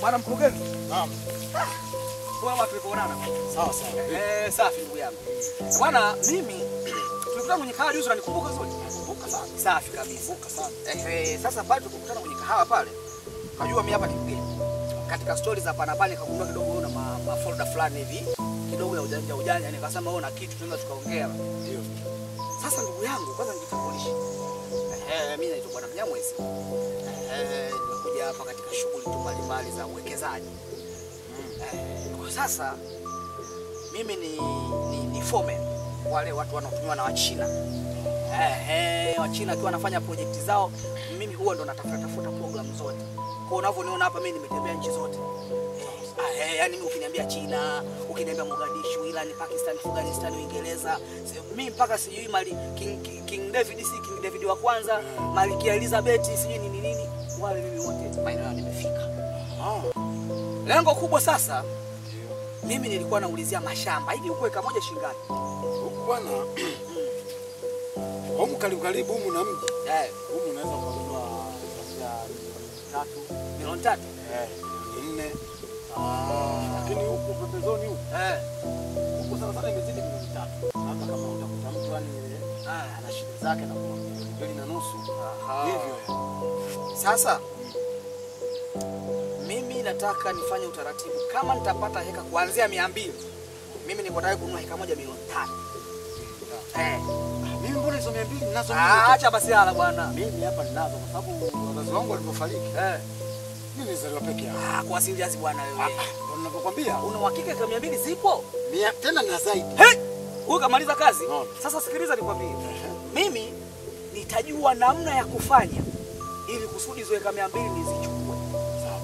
Bwana mkurugenzi. Naam. Kwa watu tulipoonana. Sawa sawa. Safi ndugu yangu. Bwana mimi tulikutana kwenye kahawa juzi, unanikumbuka vizuri? Kumbuka sana. Safi kabisa. Kumbuka sana. Sasa pale tulikutana kwenye kahawa pale. Najua mimi hapa ni mgeni. Katika stories hapa na pale nikagundua kidogo na mafolder fulani hivi. Kidogo ya ujanja nikasema wewe na kitu tunaweza tukaongea. Ndio. Sasa ndugu yangu kwanza nijitambulishe. Mimi naitwa Bwana Mnyamwezi. Nimekuja hapa katika shughuli tu mbalimbali za uwekezaji. Kwa sasa mimi ni foreman wale watu wanaotumiwa na Wachina. Wachina akiwa wanafanya project zao, mimi huwa ndo natafuta program zote. Kwa unavyoniona hapa mimi nimetembea nchi zote. Yaani mimi ukiniambia China, ukiniambia Mogadishu, Iran, Pakistan, Afghanistan, Uingereza, mimi mpaka sijui mali King David wa kwanza, Malkia Elizabeth, sijui nini, wale mimi wote maeneo nimefika. Lengo kubwa sasa, mimi nilikuwa naulizia mashamba. Hivi huko eka moja shilingi ngapi? Huko bwana. Huko karibu huko na mji. Huko unaweza kununua milioni 3. Milioni 4. Lakini huko pembezoni huko. Huko sana imezidi milioni 3. Hata kama utakuta mtu yani ana shida zake na kwa milioni 2.5. Hivyo. Sasa mimi nataka nifanye utaratibu. Kama nitapata heka kuanzia 200, mimi niko tayari kununua heka moja milioni 5. Mimi mbona hizo 200 ninazo mimi? Acha basi hala bwana. Mimi hapa ninazo kwa sababu wazazi wangu walipofariki. Mimi nilizaliwa peke yangu. Kwa asiliazi bwana wewe. Ndio ninakwambia. Una uhakika heka 200 zipo? Tena na zaidi. Huyu kamaliza kazi. Sasa sikiliza nikwambie. Mimi nitajua namna ya kufanya ili kusudi hizo heka 200 nizichukue.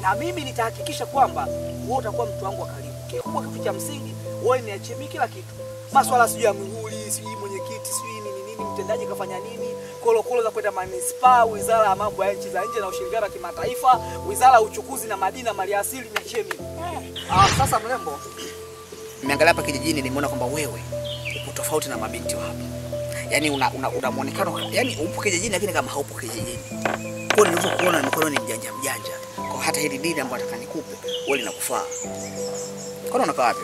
Na mimi nitahakikisha kwamba wewe utakuwa mtu wangu wa karibu. Kikubwa kitu cha msingi, wewe niachie mimi kila kitu. Masuala sijui ya mihuri, sijui mwenyekiti, sijui nini, mtendaji kafanya nini, kolokolo za kwenda manispaa, wizara ya mambo ya nchi za nje na ushirikiano wa kimataifa, wizara ya uchukuzi na madini na maliasili, niachie mimi. Sasa mrembo, nimeangalia hapa kijijini nimeona kwamba wewe uko tofauti na mabinti wa hapa. Yaani una muonekano, yaani upo kijijini lakini kama haupo kijijini. Kwa nilivyokuona nimekuona ni mjanja. Kwa hata hili dini ambayo nataka nikupe, wewe linakufaa. Kwa unakaa wapi?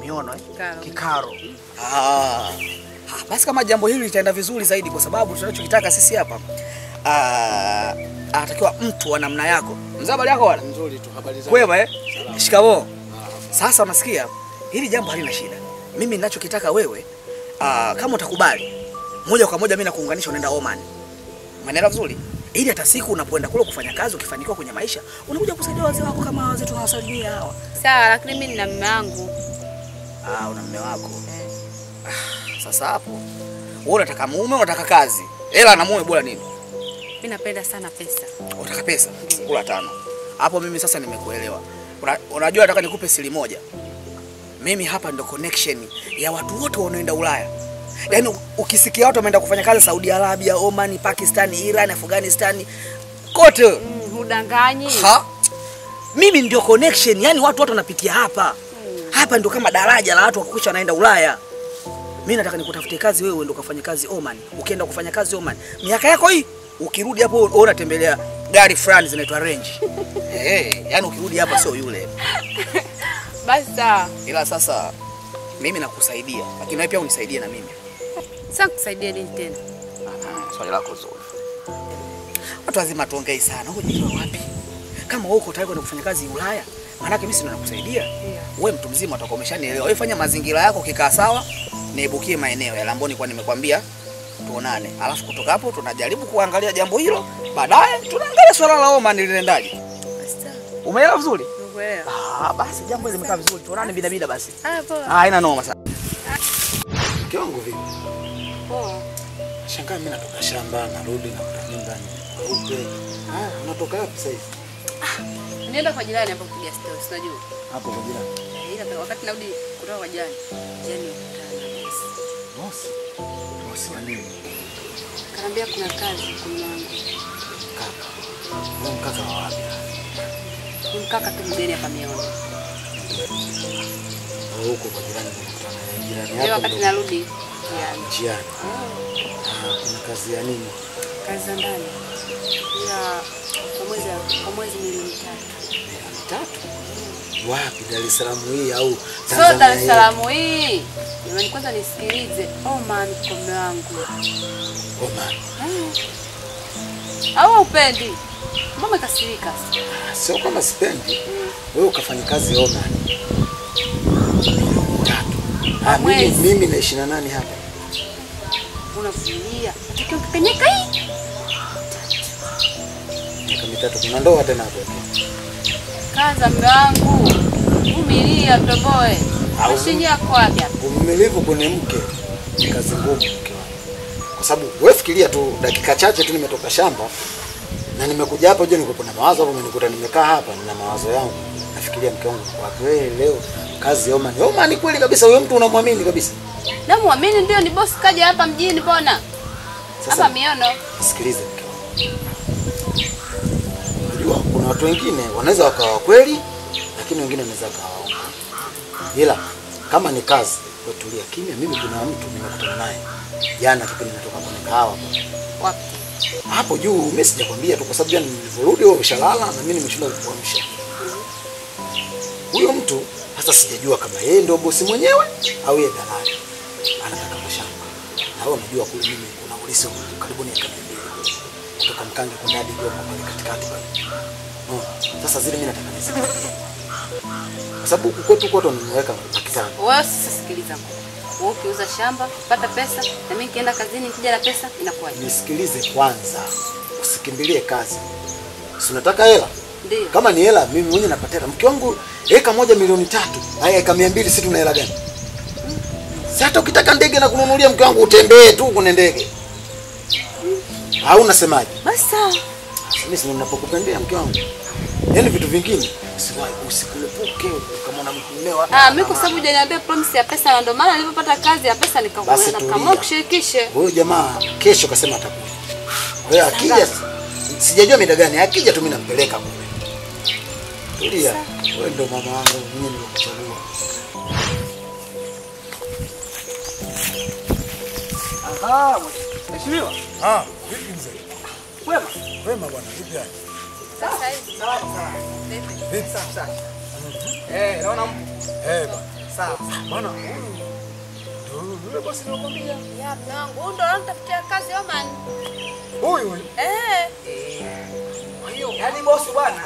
Miono Kikaro. Basi kama jambo hili litaenda vizuri zaidi kwa sababu tunachokitaka sisi hapa anatakiwa mtu wa namna yako. Mzee habari yako wala? Nzuri tu, habari zako. Kwema Shikamoo. Sasa unasikia? Hili jambo halina shida. Mimi ninachokitaka wewe kama utakubali moja kwa moja mimi nakuunganisha unaenda Oman. Maneno vizuri? Ili hata siku unapoenda kule kufanya kazi ukifanikiwa kwenye maisha, unakuja kusaidia wazee wako kama wazee tunawasalimia hawa. Sawa, lakini mimi nina mume wangu. Una mume wako. Sasa hapo wewe unataka mume, unataka kazi. Hela na mume bora nini? Mimi napenda sana pesa. Unataka pesa? Kula 5. Hapo mimi sasa nimekuelewa. Unajua nataka nikupe siri moja. Mimi hapa ndo connection ya watu wote wanaoenda Ulaya. Yaani ukisikia watu wameenda kufanya kazi Saudi Arabia, Oman, Pakistan, Iran, Afghanistan, kote Udanganyi. Mimi ndio connection, yani watu wote wanapitia hapa. Hapa ndio kama daraja la watu wakukisha wanaenda Ulaya. Mimi nataka nikutafutie kazi wewe ndio kufanya kazi Oman. Ukienda kufanya kazi Oman, miaka yako hii ukirudi hapo unatembelea gari fulani zinaitwa Range. Yani ukirudi hapa sio yule. Basi sawa. Ila sasa mimi nakusaidia, lakini wewe pia unisaidie na mimi. Sasa kusaidia nini tena? Swali lako zuri. Watu lazima tuongee sana. Unajua wapi? Kama wewe uko tayari kwenda kufanya kazi Ulaya, maana mimi si nakusaidia. Wewe mtu mzima utakuwa umeshanielewa. Wewe fanya mazingira yako kikaa sawa, niibukie maeneo ya Lamboni kwa nimekwambia tuonane. Alafu kutoka hapo tunajaribu kuangalia jambo hilo. Baadaye tunaangalia swala la Oman linaendaje. Basta. Umeelewa vizuri? Umeelewa. Basi jambo limekaa vizuri. Tuonane bida basi. Poa. Haina noma sana. Kiwango vipi? Poa. Shangaa mimi natoka shamba narudi na nyumbani. Upe. Unatoka wapi sasa hivi? Nienda kwa jirani hapo kupiga stories, unajua? Hapo kwa jirani. Ila wakati narudi kutoka kwa jirani, Bosi wa nini? Kaniambia kuna kazi kuna wangu. Kaka. Wewe mkaka wa wapi? Mkaka tu mgeni hapa Miona. Huko kwa jirani mkutana na jirani yako. Leo wakati narudi njiani. Kuna kazi ya nini? Kazi za ndani. Ila kwa mwezi milioni 3. 3. Wapi, Dar es Salaam hii au Tanzania? Sio Dar es Salaam hii. Jamani kwanza nisikilize. Oman kwa mume wangu. Oman. Au upendi? Mbona kasirika? Sio kama sipendi. Wewe ukafanya kazi Oman. 3. Mimi naishi na nani hapa? Unavumilia. Unatakiwa kupenyeka hii. Miaka 3 kuna ndoa tena hapo. Kaza mume wangu. Vumilia mtoboe. Mashini yako wapi hapa? Uvumilivu kwenye mke ni kazi ngumu mke wangu. Kwa sababu wewe fikiria tu dakika chache tu nimetoka shamba na nimekuja hapa je niko na mawazo hapo umenikuta nimekaa hapa na mawazo yangu. Nafikiria mke wangu kwa wewe leo kazi Oman. Oman kweli kabisa huyo mtu unamwamini kabisa? Na muamini ndio ni boss kaja hapa mjini mbona? Hapa miono. Sikilize mke wangu. Unajua kuna watu wengine wanaweza wakawa kweli lakini wengine wanaweza kawa ila kama ni kazi tulia kimya. Mimi kuna mtu nimekutana naye jana kipindi natoka kwenye kahawa wapi hapo juu. Mimi sijakwambia tu kwa sababu jana nilivyorudi wewe umeshalala na mimi nimeshinda kukuamsha. Huyo mtu hata sijajua kama yeye ndio bosi mwenyewe au yeye dalali anataka mashamba. Na wewe unajua kule mimi kuna ulisi karibu ni kamili kutoka Mkange kwa hadi kwa pale katikati pale. Sasa zile mimi nataka niseme kwa sababu kwetu tunaweka pakitani. Wewe sikiliza. Wewe ukiuza shamba, pata pesa, na mimi nikienda kazini nikija na pesa inakuwa. Nisikilize kwanza. Usikimbilie kazi. Si unataka hela? Ndio. Kama ni hela mimi mwenyewe napata hela. Mke wangu eka 1 milioni 3. Haya eka 200 si tuna hela gani? Sasa ukitaka ndege na kununulia mke wangu utembee tu kuna ndege. Au unasemaje? Basi sawa. Mimi si ninapokupendea mke wangu. Yaani vitu vingine usikulepuke kama unamkumea. Mimi kwa sababu hujaniambia promise ya pesa na ndio maana nilipopata kazi ya pesa nikakuona na kama kushirikishe. Wewe jamaa kesho kasema atakuja. Wewe akija sijajua mida gani akija tu mimi nampeleka kule. Tulia. Wewe ndio mama wangu mimi nilikuchagua. Aha, mheshimiwa. Vipi mzee? Wema. Wema bwana, vipi hali? Sasa hivi. Sawa. Vipi Sawa. Naona mpo. bwana. Sawa. Bwana huyu yule bosi nilokwambia. Ya mwanangu, huyu ndo anatafutia kazi Oman. Huyu. Kwa hiyo yani bosi bwana,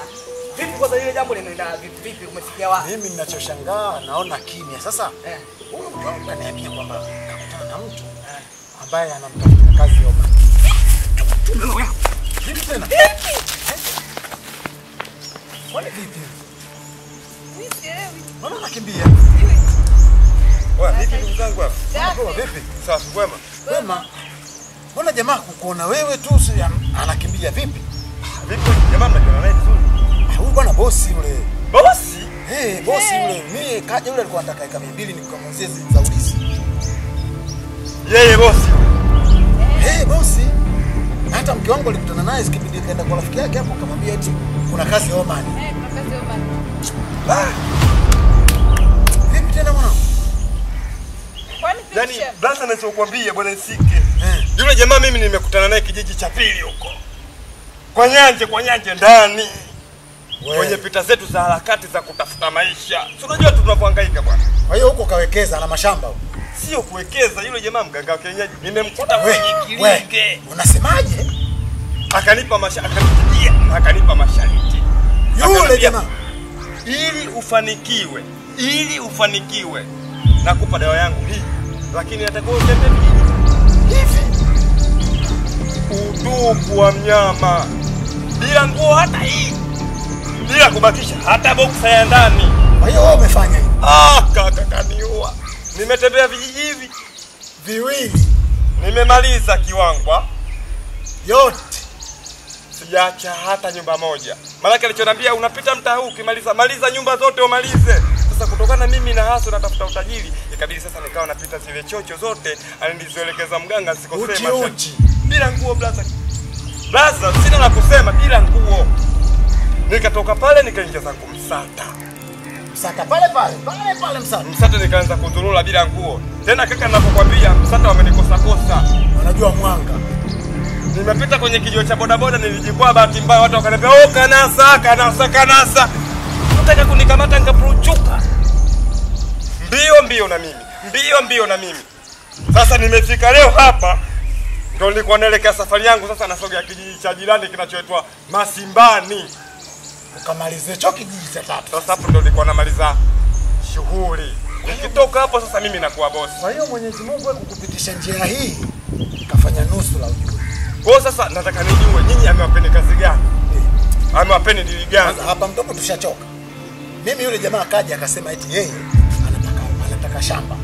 vipi kwa ile jambo linaenda vipi umefikia wapi? Mimi ninachoshangaa naona kimya. Sasa huyu mtu kaniambia kwamba kakutana na mtu ambaye anamtafuta kazi Oman. Vipi tena? Kwani vipi? Mimi sielewi. Mbona nakimbia? Wewe vipi ndugu zangu hapa? Poa vipi? Safi kwema. Wema. Mbona jamaa kukuona wewe tu anakimbia vipi? Vipi jamaa mnajiona naye vizuri? Huyu bwana bosi yule. Bosi? Bosi yule. Mimi kaja yule alikuwa anataka eka 200 nikamuuzie za ulisi. Yeye bosi. Bosi. Hata mke wangu alikutana naye sikipindi kaenda kwa rafiki yake hapo akamwambia eti kuna kazi Oman. Kuna kazi Oman. Vipi tena mwanangu? Yaani brasa ninachokuambia bwana Nsike. Yule jamaa mimi nimekutana naye kijiji cha pili huko. Kwa nyanje ndani. Kwenye pita zetu za harakati za kutafuta maisha. Si unajua tunapohangaika bwana. Kwa hiyo huko kawekeza na mashamba huko. Sio kuwekeza, yule jamaa mganga wa kienyeji. Nimemkuta kwenye kilinge. Unasemaje? Akanipa masharti. Yule jamaa ili ufanikiwe nakupa dawa yangu hii. Lakini nataka utembee hivi. Utupu wa mnyama. Bila nguo hata hii. Bila kubakisha hata boksa ya ndani. Kwa hiyo wewe umefanya hivi? Kaka kaniua. Nimetembea vijiji hivi viwili. Nimemaliza Kiwangwa yote. Sijaacha hata nyumba moja. Maana alichoniambia unapita mtaa huu maliza nyumba zote umalize. Sasa kutokana mimi na haso natafuta utajiri, ikabidi sasa nikawa napita zile chocho zote alizoelekeza mganga sikosema. Uchi. Bila nguo blaza. Sina la kusema bila nguo. Nikatoka pale nikaingia zangu Msata. Msata pale Msata. Msata nikaanza kudhurura bila nguo. Tena kaka ninapokuambia Msata wamenikosa. Wanajua mwanga. Nimepita kwenye kijiwe cha bodaboda nilijikwaa bahati mbaya watu wakaniambia kanasa. Alitaka kunikamata nikapuruchuka. Mbio na mimi. Sasa nimefika leo hapa ndio nilikuwa naelekea safari yangu, sasa nasogea kijiji cha jirani kinachoitwa Masimbani. Ukamalize hicho kijiji cha tatu. Sasa hapo ndio nilikuwa namaliza shughuli. Nikitoka hapo sasa mimi nakuwa boss. Kwa hiyo Mwenyezi Mungu akukupitisha njia hii kafanya nusu la ujue. Kwa hiyo sasa nataka nijue nyinyi amewapeni kazi gani? Amewapeni dili gani? Hapa mtoto tushachoka. Mimi yule jamaa akaja akasema eti yeye anataka shamba.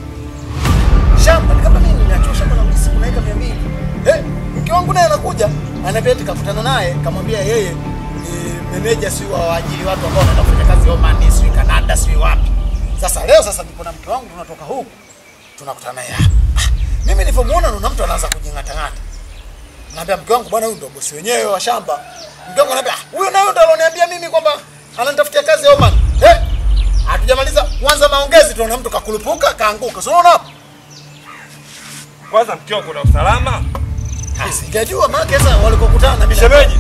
Shamba kama mimi nimeachwa shamba la siku naika 200. Mke wangu naye anakuja, ananiambia eti kakutana naye, kamwambia yeye ni meneja si wa waajiri watu ambao wanaenda kufanya kazi Oman, si Canada, si wapi. Sasa leo niko na mke wangu tunatoka huku. Tunakutana naye hapa. Mimi nilipomuona na mtu anaanza kujingata-ngata. Naambia mke wangu bwana huyu ndio bosi wenyewe wa shamba. Mke wangu anambia huyo nayo ndio aloniambia mimi kwamba ananitafutia kazi Oman. Hatujamaliza kwanza maongezi tunaona mtu kakulupuka kaanguka. Unaona hapo? Kwanza mkeo kuna usalama? Sijajua maana sasa walikokutana na mimi. Shemeji.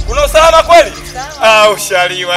Kuna usalama kweli? Ushaliwa.